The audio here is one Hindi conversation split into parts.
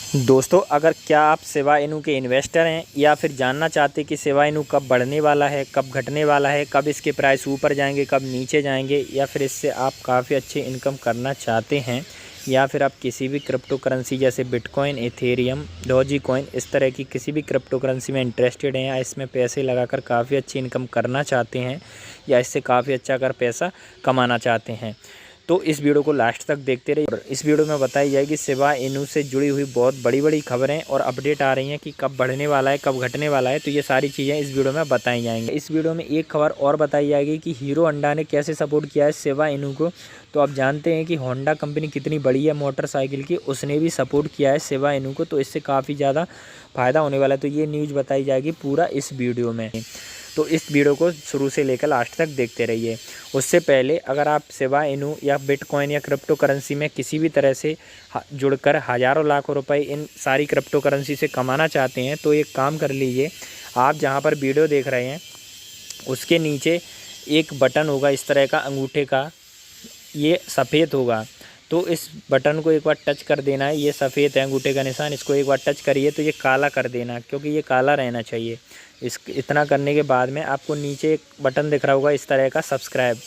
दोस्तों, अगर क्या आप शिबा इनू के इन्वेस्टर हैं या फिर जानना चाहते कि शिबा इनू कब बढ़ने वाला है, कब घटने वाला है, कब इसके प्राइस ऊपर जाएंगे, कब नीचे जाएंगे, या फिर इससे आप काफ़ी अच्छी इनकम करना चाहते हैं, या फिर आप किसी भी क्रिप्टो करेंसी जैसे बिटकॉइन, इथेरियम, डॉजी कॉइन, इस तरह की किसी भी क्रिप्टो करेंसी में इंटरेस्टेड हैं या इसमें पैसे लगाकर काफ़ी अच्छी इनकम करना चाहते हैं या इससे काफ़ी अच्छा अगर पैसा कमाना चाहते हैं, तो इस वीडियो को लास्ट तक देखते रहिए। और इस वीडियो में बताई जाएगी शिबा इनू से जुड़ी हुई बहुत बड़ी बड़ी खबरें और अपडेट आ रही हैं कि कब बढ़ने वाला है, कब घटने वाला है, तो ये सारी चीज़ें इस वीडियो में बताई जाएंगी। इस वीडियो में एक खबर और बताई जाएगी कि हीरो होंडा ने कैसे सपोर्ट किया है शिबा इनू को। तो आप जानते हैं कि होंडा कंपनी कितनी बड़ी है मोटरसाइकिल की, उसने भी सपोर्ट किया है शिबा इनू को, तो इससे काफ़ी ज़्यादा फ़ायदा होने वाला है। तो ये न्यूज़ बताई जाएगी पूरा इस वीडियो में, तो इस वीडियो को शुरू से लेकर लास्ट तक देखते रहिए। उससे पहले अगर आप शिबा इनू या बिटकॉइन या क्रिप्टो करेंसी में किसी भी तरह से जुड़कर हज़ारों लाखों रुपए इन सारी क्रिप्टो करेंसी से कमाना चाहते हैं, तो एक काम कर लीजिए। आप जहां पर वीडियो देख रहे हैं उसके नीचे एक बटन होगा इस तरह का अंगूठे का, ये सफ़ेद होगा, तो इस बटन को एक बार टच कर देना है। ये सफ़ेद है अंगूठे का निशान, इसको एक बार टच करिए तो ये काला कर देना, क्योंकि ये काला रहना चाहिए। इतना करने के बाद में आपको नीचे एक बटन दिख रहा होगा इस तरह का सब्सक्राइब,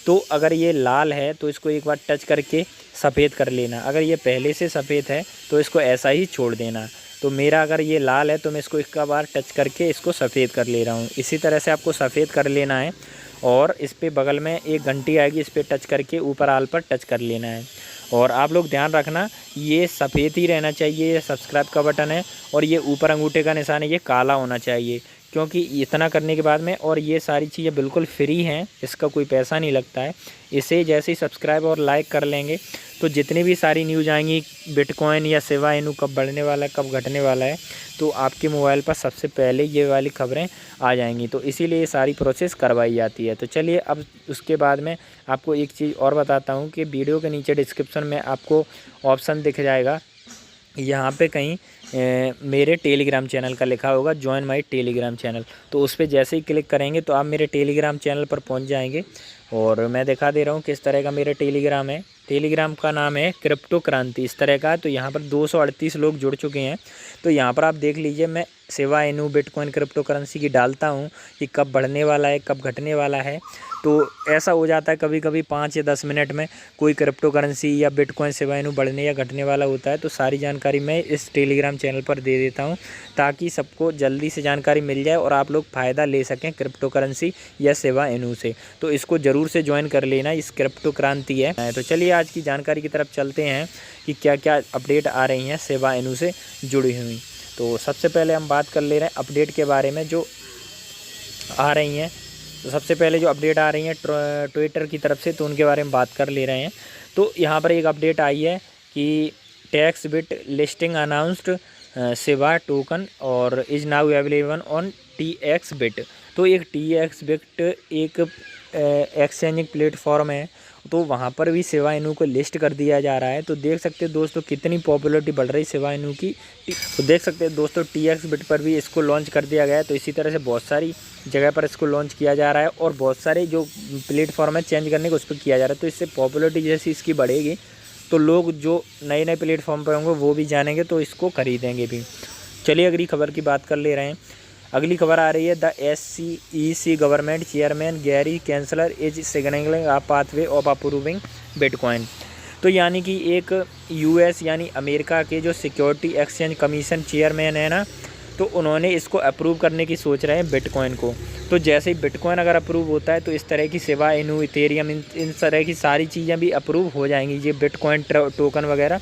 तो अगर ये लाल है तो इसको एक बार टच करके सफ़ेद कर लेना। अगर ये पहले से सफ़ेद है तो इसको ऐसा ही छोड़ देना। तो मेरा अगर ये लाल है तो मैं इसको एक बार टच करके इसको सफ़ेद कर ले रहा हूँ। इसी तरह से आपको सफ़ेद कर लेना है और इस पर बगल में एक घंटी आएगी, इस पर टच करके ऊपर आल पर टच कर लेना है। और आप लोग ध्यान रखना, ये सफ़ेद ही रहना चाहिए, ये सब्सक्राइब का बटन है, और ये ऊपर अंगूठे का निशान है, ये काला होना चाहिए। क्योंकि इतना करने के बाद में, और ये सारी चीज़ें बिल्कुल फ्री हैं, इसका कोई पैसा नहीं लगता है। इसे जैसे ही सब्सक्राइब और लाइक कर लेंगे तो जितनी भी सारी न्यूज़ आएंगी बिटकॉइन या शिबा इनू कब बढ़ने वाला है, कब घटने वाला है, तो आपके मोबाइल पर सबसे पहले ये वाली खबरें आ जाएंगी। तो इसीलिए ये सारी प्रोसेस करवाई जाती है। तो चलिए अब उसके बाद में आपको एक चीज़ और बताता हूँ कि वीडियो के नीचे डिस्क्रिप्शन में आपको ऑप्शन दिख जाएगा, यहाँ पे कहीं मेरे टेलीग्राम चैनल का लिखा होगा ज्वाइन माय टेलीग्राम चैनल, तो उस पर जैसे ही क्लिक करेंगे तो आप मेरे टेलीग्राम चैनल पर पहुंच जाएंगे। और मैं दिखा दे रहा हूं किस तरह का मेरा टेलीग्राम है। टेलीग्राम का नाम है क्रिप्टो क्रांति, इस तरह का है। तो यहाँ पर 238 लोग जुड़ चुके हैं। तो यहाँ पर आप देख लीजिए, मैं Shiba Inu bitcoin crypto currency की डालता हूँ कि कब बढ़ने वाला है, कब घटने वाला है। तो ऐसा हो जाता है कभी कभी 5 या 10 मिनट में कोई क्रिप्टो करेंसी या बिटकॉइन शिबा इनू बढ़ने या घटने वाला होता है, तो सारी जानकारी मैं इस टेलीग्राम चैनल पर दे देता हूं, ताकि सबको जल्दी से जानकारी मिल जाए और आप लोग फ़ायदा ले सकें क्रिप्टो करेंसी या शिबा इनू से। तो इसको ज़रूर से ज्वाइन कर लेना, इस क्रिप्टो क्रांति है। तो चलिए आज की जानकारी की तरफ चलते हैं कि क्या क्या अपडेट आ रही हैं शिबा इनू से जुड़ी हुई। तो सबसे पहले हम बात कर ले रहे हैं अपडेट के बारे में जो आ रही हैं। तो सबसे पहले जो अपडेट आ रही हैं ट्विटर की तरफ से, तो उनके बारे में बात कर ले रहे हैं। तो यहाँ पर एक अपडेट आई है कि tax bit listing announced Shiba token और is now available on TX bit. तो एक TX बिट एक एक्सचेंजिंग प्लेटफॉर्म है, तो वहाँ पर भी शिबा इनू को लिस्ट कर दिया जा रहा है। तो देख सकते हैं दोस्तों कितनी पॉपुलरिटी बढ़ रही है शिबा इनू की। तो देख सकते हैं दोस्तों TX बिट पर भी इसको लॉन्च कर दिया गया है। तो इसी तरह से बहुत सारी जगह पर इसको लॉन्च किया जा रहा है और बहुत सारे जो प्लेटफॉर्म है चेंज करने को उस पर किया जा रहा है। तो इससे पॉपुलरिटी जैसी इसकी बढ़ेगी तो लोग जो नए नए प्लेटफॉर्म पर होंगे वो भी जानेंगे, तो इसको खरीदेंगे भी। चलिए अगली खबर की बात कर ले रहे हैं। अगली खबर आ रही है, the SEC government chairman Gary Gensler is signalling a pathway of approving bitcoin. तो यानी कि एक US यानी अमेरिका के जो सिक्योरिटी एक्सचेंज कमीशन चेयरमैन है ना, तो उन्होंने इसको अप्रूव करने की सोच रहे हैं बिटकॉइन को। तो जैसे ही बिटकॉइन अगर अप्रूव होता है तो इस तरह की शिबा इनू, इथेरियम, इन तरह की सारी चीज़ें भी अप्रूव हो जाएंगी, ये बिटकॉइन टोकन वगैरह।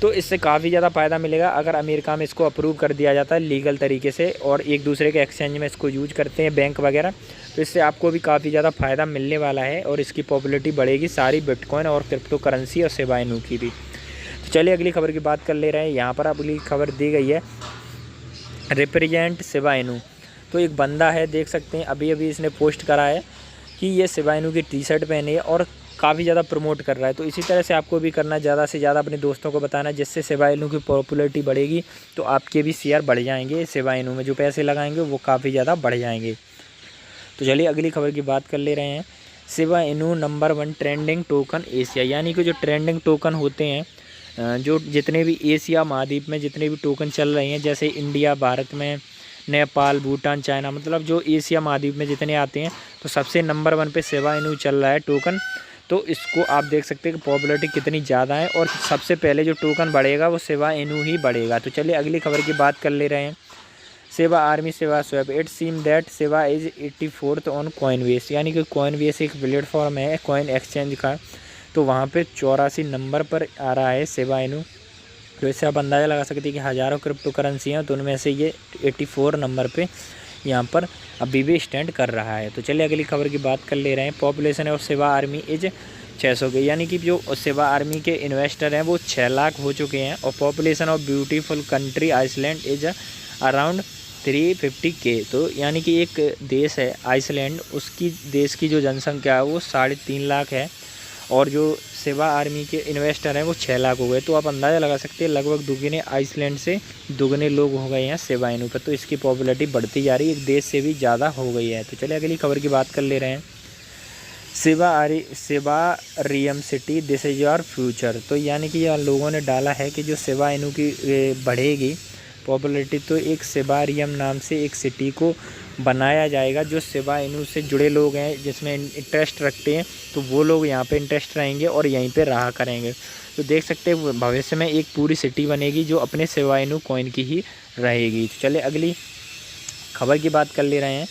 तो इससे काफ़ी ज़्यादा फ़ायदा मिलेगा अगर अमेरिका में इसको अप्रूव कर दिया जाता है लीगल तरीके से, और एक दूसरे के एक्सचेंज में इसको यूज करते हैं बैंक वगैरह। तो इससे आपको भी काफ़ी ज़्यादा फ़ायदा मिलने वाला है और इसकी पॉपुलरिटी बढ़ेगी सारी बिटकॉइन और क्रिप्टो करेंसी और शिबा इनू की भी। तो चलिए अगली खबर की बात कर ले रहे हैं। यहाँ पर अगली खबर दी गई है, रिप्रेजेंट शिबा इनू। तो एक बंदा है, देख सकते हैं अभी अभी इसने पोस्ट करा है कि ये शिबा इनू की टी-शर्ट पहनी है और काफ़ी ज़्यादा प्रमोट कर रहा है। तो इसी तरह से आपको भी करना, ज़्यादा से ज़्यादा अपने दोस्तों को बताना, जिससे शिबा इनू की पॉपुलरिटी बढ़ेगी तो आपके भी शेयर बढ़ जाएंगे। शिबा इनू में जो पैसे लगाएंगे वो काफ़ी ज़्यादा बढ़ जाएंगे। तो चलिए अगली खबर की बात कर ले रहे हैं। Shiba Inu number 1 trending token Asia, यानी कि जो ट्रेंडिंग टोकन होते हैं जो जितने भी एशिया महाद्वीप में जितने भी टोकन चल रहे हैं, जैसे इंडिया, भारत में, नेपाल, भूटान, चाइना, मतलब जो एशिया महाद्वीप में जितने आते हैं, तो सबसे नंबर 1 पे शिबा इनू चल रहा है टोकन। तो इसको आप देख सकते हैं कि पॉपुलैरिटी कितनी ज़्यादा है, और सबसे पहले जो टोकन बढ़ेगा वो शिबा इनू ही बढ़ेगा। तो चलिए अगली खबर की बात कर ले रहे हैं। Shiba army Shiba swap, it seem that Shiba is 84th on Coinbase, यानी कि कॉइनबेस एक प्लेटफॉर्म है कॉइन एक्सचेंज का, तो वहाँ पे 84 नंबर पर आ रहा है शिबा इनू। तो इससे आप अंदाज़ा लगा सकते हैं कि हज़ारों क्रिप्टो करेंसी हैं, तो उनमें से ये 84 नंबर पे यहाँ पर अभी भी स्टैंड कर रहा है। तो चलिए अगली खबर की बात कर ले रहे हैं। Population of Shiba army is 600 के, यानी कि जो शिबा आर्मी के इन्वेस्टर हैं वो 6 लाख हो चुके हैं। और population of beautiful country Iceland is around 350 K, तो यानी कि एक देश है आइसलैंड, उसकी देश की जो जनसंख्या है वो 3.5 लाख है, और जो शिबा आर्मी के इन्वेस्टर हैं वो 6 लाख हो गए। तो आप अंदाज़ा लगा सकते हैं लगभग दुगने आइसलैंड से दुगने लोग हो गए हैं शिबा इनू पर। तो इसकी पॉपुलैरिटी बढ़ती जा रही है, एक देश से भी ज़्यादा हो गई है। तो चलिए अगली खबर की बात कर ले रहे हैं। Shiba रियम city this is your future, तो यानी कि यह लोगों ने डाला है कि जो शिबा इनू की बढ़ेगी पॉपुलैरिटी, तो एक शिबा रियम नाम से एक सिटी को बनाया जाएगा। जो शिबा इनू से जुड़े लोग हैं, जिसमें इंटरेस्ट रखते हैं, तो वो लोग यहाँ पे इंटरेस्ट रहेंगे और यहीं पे रहा करेंगे। तो देख सकते हैं भविष्य में एक पूरी सिटी बनेगी जो अपने शिबा इनू कॉइन की ही रहेगी। तो चलिए अगली खबर की बात कर ले रहे हैं।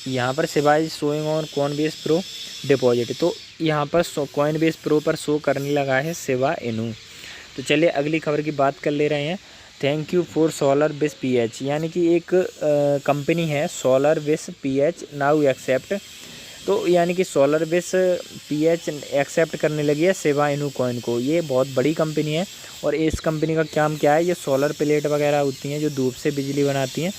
यहाँ पर Shiba is showing on Coinbase pro deposit, तो यहाँ पर कॉइनबेस प्रो पर शो करने लगा है शिबा इनू। तो चलिए अगली खबर की बात कर ले रहे हैं। थैंक यू फॉर सोलर विस PH, यानी कि एक कंपनी है सोलर विस PH नाउ एक्सेप्ट, तो यानी कि सोलर विस PH एक्सेप्ट करने लगी है शिबा इनू कॉइन को। ये बहुत बड़ी कंपनी है, और इस कंपनी का काम क्या है, ये सोलर प्लेट वगैरह होती हैं जो धूप से बिजली बनाती हैं,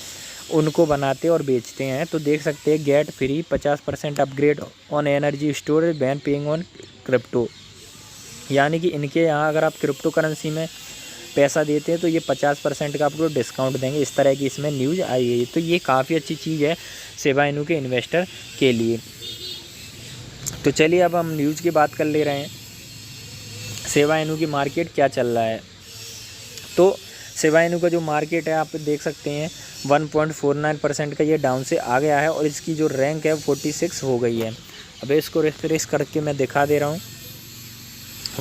उनको बनाते और बेचते हैं। तो देख सकते हैं get free 50% upgrade on energy storage ban paying on crypto, यानी कि इनके यहाँ अगर आप क्रिप्टो करेंसी में पैसा देते हैं तो ये 50% का आपको डिस्काउंट देंगे। इस तरह की इसमें न्यूज़ आई है, तो ये काफ़ी अच्छी चीज़ है शिबा इनू के इन्वेस्टर के लिए। तो चलिए अब हम न्यूज़ की बात कर ले रहे हैं। शिबा इनू की मार्केट क्या चल रहा है, तो शिबा इनू का जो मार्केट है आप देख सकते हैं 1.49% का ये डाउन से आ गया है, और इसकी जो रैंक है 46 हो गई है। अब इसको रिफ्रेश करके मैं दिखा दे रहा हूँ।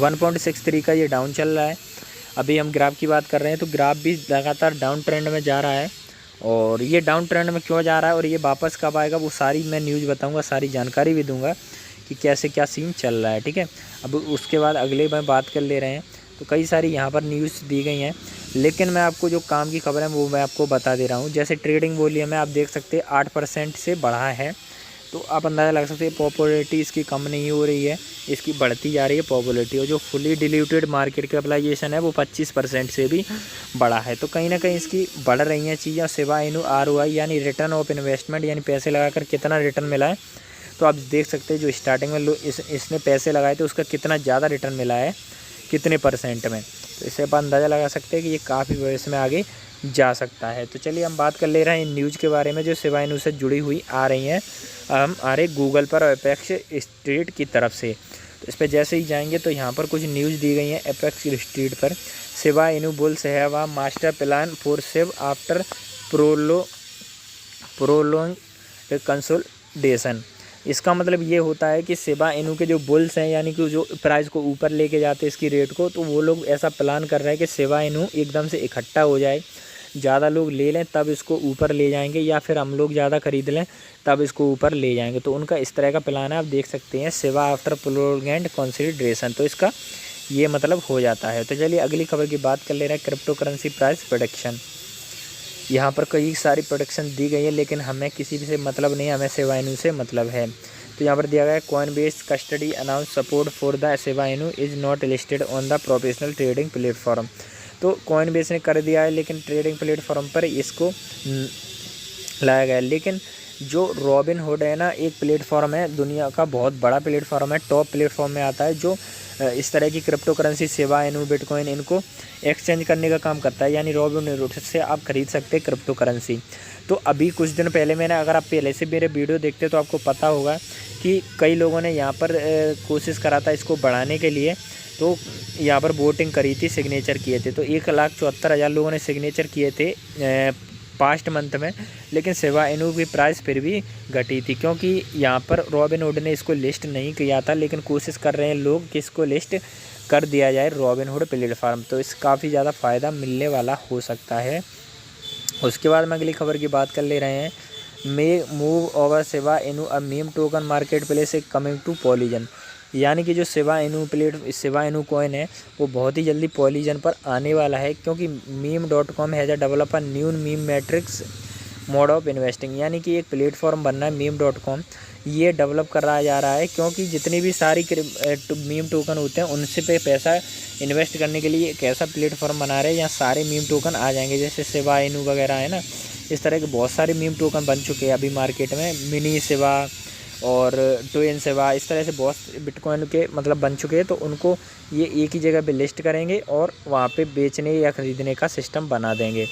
1.63 का ये डाउन चल रहा है। अभी हम ग्राफ की बात कर रहे हैं, तो ग्राफ भी लगातार डाउन ट्रेंड में जा रहा है, और ये डाउन ट्रेंड में क्यों जा रहा है और ये वापस कब आएगा वो सारी मैं न्यूज़ बताऊंगा, सारी जानकारी भी दूंगा कि कैसे क्या सीन चल रहा है, ठीक है। अब उसके बाद अगले में बात कर ले रहे हैं। तो कई सारी यहाँ पर न्यूज़ दी गई हैं, लेकिन मैं आपको जो काम की खबर है वो मैं आपको बता दे रहा हूँ। जैसे ट्रेडिंग वॉल्यूम है, आप देख सकते हैं 8% से बढ़ा है, तो आप अंदाज़ा लगा सकते हैं पॉपुलैरिटी इसकी कम नहीं हो रही है, इसकी बढ़ती जा रही है पॉपुलैरिटी। और जो फुली डिल्यूटेड मार्केट कैपिटलाइजेशन है वो 25% से भी बढ़ा है। तो कहीं ना कहीं इसकी बढ़ रही हैं चीज़ें। शिबा इनू ROI यानी रिटर्न ऑफ इन्वेस्टमेंट, यानी पैसे लगाकर कितना रिटर्न मिला है, तो आप देख सकते हैं जो स्टार्टिंग में इसने पैसे लगाए थे उसका कितना ज़्यादा रिटर्न मिला है, कितने % में। तो इससे आप अंदाज़ा लगा सकते हैं कि ये काफ़ी भविष्य में आगे जा सकता है। तो चलिए हम बात कर ले रहे हैं इन न्यूज़ के बारे में जो शिबा इनू से जुड़ी हुई आ रही हैं। हम आ रहे गूगल पर और एपेक्स स्ट्रीट की तरफ से, तो इस पर जैसे ही जाएंगे तो यहाँ पर कुछ न्यूज़ दी गई हैं एपेक्स स्ट्रीट पर। Shiba Inu bulls have a master plan for Shiv after prolong consolidation. इसका मतलब ये होता है कि शिबा इनू के जो बुल्स हैं, यानी कि जो प्राइस को ऊपर लेके जाते हैं इसकी रेट को, तो वो लोग ऐसा प्लान कर रहे हैं कि शिबा इनू एकदम से इकट्ठा हो जाए, ज़्यादा लोग ले लें तब इसको ऊपर ले जाएंगे, या फिर हम लोग ज़्यादा ख़रीद लें तब इसको ऊपर ले जाएंगे। तो उनका इस तरह का प्लान है, आप देख सकते हैं शिबा आफ्टर प्रोलोंग्ड कंसोलिडेशन, तो इसका ये मतलब हो जाता है। तो चलिए अगली खबर की बात कर ले रहे हैं क्रिप्टो करेंसी प्राइस प्रोडिक्शन। यहाँ पर कई सारी प्रोडिक्शन दी गई है, लेकिन हमें किसी से मतलब नहीं, हमें शिबा इनू से मतलब है। तो यहाँ पर दिया गया है Coinbase custody announce support for the Shiba Inu is not listed on the professional trading platform. तो कॉइनबेस ने कर दिया है, लेकिन ट्रेडिंग प्लेटफॉर्म पर इसको लाया गया है। लेकिन जो रॉबिनहुड है ना, एक प्लेटफॉर्म है, दुनिया का बहुत बड़ा प्लेटफॉर्म है, टॉप प्लेटफॉर्म में आता है, जो इस तरह की crypto currency Shiba Inu bitcoin इनको एक्सचेंज करने का काम करता है, यानी रॉबिनहुड से आप खरीद सकते हैं क्रिप्टो करेंसी। तो अभी कुछ दिन पहले मैंने, अगर आप पहले से मेरे वीडियो देखते तो आपको पता होगा कि कई लोगों ने यहाँ पर कोशिश करा था इसको बढ़ाने के लिए, तो यहाँ पर वोटिंग करी थी, सिग्नेचर किए थे, तो 1,74,000 लोगों ने सिग्नेचर किए थे पास्ट मंथ में। लेकिन शिबा इनू की प्राइस फिर भी घटी थी, क्योंकि यहाँ पर रॉबिनहुड ने इसको लिस्ट नहीं किया था, लेकिन कोशिश कर रहे हैं लोग कि इसको लिस्ट कर दिया जाए रॉबिनहुड प्लेटफार्म, तो इस काफ़ी ज़्यादा फ़ायदा मिलने वाला हो सकता है। उसके बाद में अगली खबर की बात कर ले रहे हैं। मे move over Shiba Inu a meme token marketplace a coming to Polygon, यानी कि जो शिबा इनू कॉइन है वो बहुत ही जल्दी पॉलीजन पर आने वाला है, क्योंकि meme.com has develop a new meme matrix mode of investing, यानी कि एक प्लेटफॉर्म बनना है meme.com, ये डेवलप कराया जा रहा है, क्योंकि जितनी भी सारी मीम टोकन होते हैं उनसे पे पैसा इन्वेस्ट करने के लिए एक ऐसा प्लेटफॉर्म बना रहे हैं जहाँ सारे मीम टोकन आ जाएंगे। जैसे शिबा इनू वगैरह है ना, इस तरह के बहुत सारे मीम टोकन बन चुके हैं अभी मार्केट में, मिनी शिबा और ट्विन शिबा, इस तरह से बहुत बिटकॉइन के मतलब बन चुके हैं। तो उनको ये एक ही जगह पे लिस्ट करेंगे और वहाँ पे बेचने या ख़रीदने का सिस्टम बना देंगे।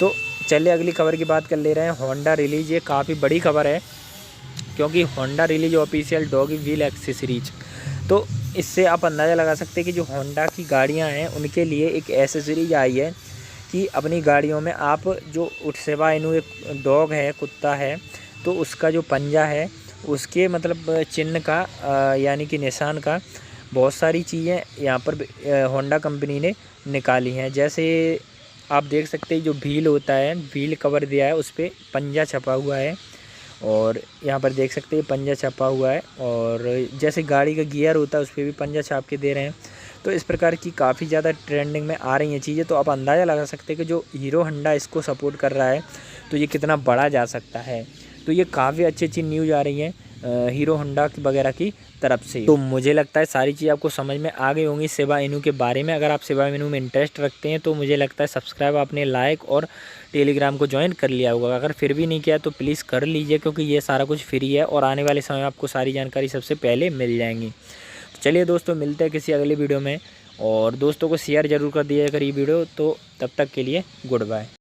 तो चलिए अगली खबर की बात कर ले रहे हैं। होंडा रिलीज, ये काफ़ी बड़ी खबर है, क्योंकि Honda release official doggy wheel accessories. तो इससे आप अंदाज़ा लगा सकते हैं कि जो होंडा की गाड़ियाँ हैं उनके लिए एक एसेसरीज आई है कि अपनी गाड़ियों में आप जो शिबा इनू एक डॉग है, कुत्ता है, तो उसका जो पंजा है उसके मतलब चिन्ह का यानी कि निशान का बहुत सारी चीज़ें यहाँ पर होंडा कंपनी ने निकाली हैं। जैसे आप देख सकते हैं जो व्हील होता है, व्हील कवर दिया है, उस पर पंजा छपा हुआ है, और यहाँ पर देख सकते हैं पंजा छपा हुआ है, और जैसे गाड़ी का गियर होता है उस पर भी पंजा छाप के दे रहे हैं। तो इस प्रकार की काफ़ी ज़्यादा ट्रेंडिंग में आ रही हैं चीज़ें। तो आप अंदाज़ा लगा सकते हैं कि जो हीरो होंडा इसको सपोर्ट कर रहा है तो ये कितना बड़ा जा सकता है। तो ये काफ़ी अच्छी न्यूज़ आ रही है हीरो होंडा वगैरह की तरफ से। तो मुझे लगता है सारी चीज़ आपको समझ में आ गई होंगी शिबा इनू के बारे में। अगर आप शिबा इनू में इंटरेस्ट रखते हैं तो मुझे लगता है सब्सक्राइब आपने, लाइक और टेलीग्राम को ज्वाइन कर लिया होगा। अगर फिर भी नहीं किया तो प्लीज़ कर लीजिए, क्योंकि ये सारा कुछ फ्री है और आने वाले समय में आपको सारी जानकारी सबसे पहले मिल जाएंगी। तो चलिए दोस्तों, मिलते हैं किसी अगली वीडियो में, और दोस्तों को शेयर ज़रूर कर दिया अगर ये वीडियो। तो तब तक के लिए गुड बाय।